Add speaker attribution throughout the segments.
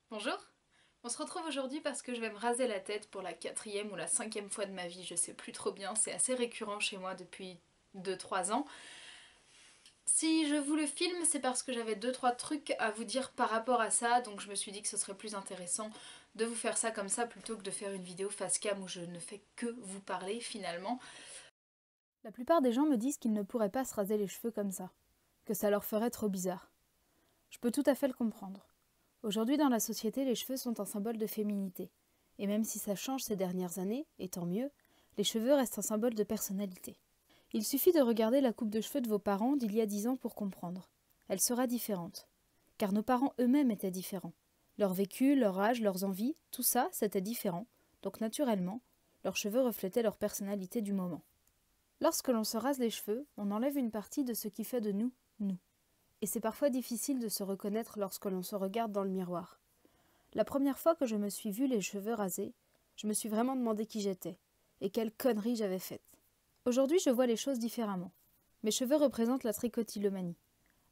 Speaker 1: Bonjour, on se retrouve aujourd'hui parce que je vais me raser la tête pour la quatrième ou la cinquième fois de ma vie, je sais plus trop bien, c'est assez récurrent chez moi depuis 2-3 ans. Si je vous le filme, c'est parce que j'avais 2-3 trucs à vous dire par rapport à ça, donc je me suis dit que ce serait plus intéressant de vous faire ça comme ça plutôt que de faire une vidéo face cam où je ne fais que vous parler finalement.
Speaker 2: La plupart des gens me disent qu'ils ne pourraient pas se raser les cheveux comme ça, que ça leur ferait trop bizarre. Je peux tout à fait le comprendre. Aujourd'hui dans la société, les cheveux sont un symbole de féminité. Et même si ça change ces dernières années, et tant mieux, les cheveux restent un symbole de personnalité. Il suffit de regarder la coupe de cheveux de vos parents d'il y a 10 ans pour comprendre. Elle sera différente. Car nos parents eux-mêmes étaient différents. Leur vécu, leur âge, leurs envies, tout ça, c'était différent. Donc naturellement, leurs cheveux reflétaient leur personnalité du moment. Lorsque l'on se rase les cheveux, on enlève une partie de ce qui fait de nous, nous. Et c'est parfois difficile de se reconnaître lorsque l'on se regarde dans le miroir. La première fois que je me suis vue les cheveux rasés, je me suis vraiment demandé qui j'étais, et quelle connerie j'avais faite. Aujourd'hui, je vois les choses différemment. Mes cheveux représentent la trichotillomanie.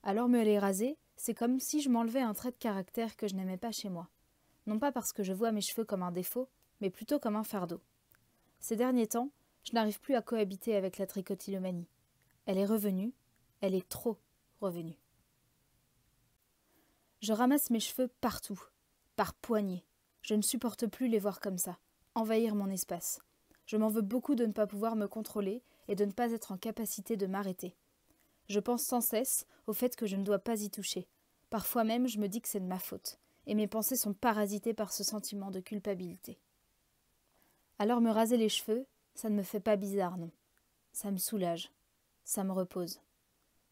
Speaker 2: Alors me les raser, c'est comme si je m'enlevais un trait de caractère que je n'aimais pas chez moi. Non pas parce que je vois mes cheveux comme un défaut, mais plutôt comme un fardeau. Ces derniers temps, je n'arrive plus à cohabiter avec la trichotillomanie. Elle est revenue, elle est trop revenue. Je ramasse mes cheveux partout, par poignées. Je ne supporte plus les voir comme ça, envahir mon espace. Je m'en veux beaucoup de ne pas pouvoir me contrôler et de ne pas être en capacité de m'arrêter. Je pense sans cesse au fait que je ne dois pas y toucher. Parfois même, je me dis que c'est de ma faute, et mes pensées sont parasitées par ce sentiment de culpabilité. Alors me raser les cheveux, ça ne me fait pas bizarre, non. Ça me soulage, ça me repose.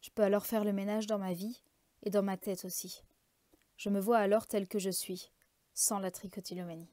Speaker 2: Je peux alors faire le ménage dans ma vie et dans ma tête aussi. Je me vois alors telle que je suis, sans la trichotillomanie.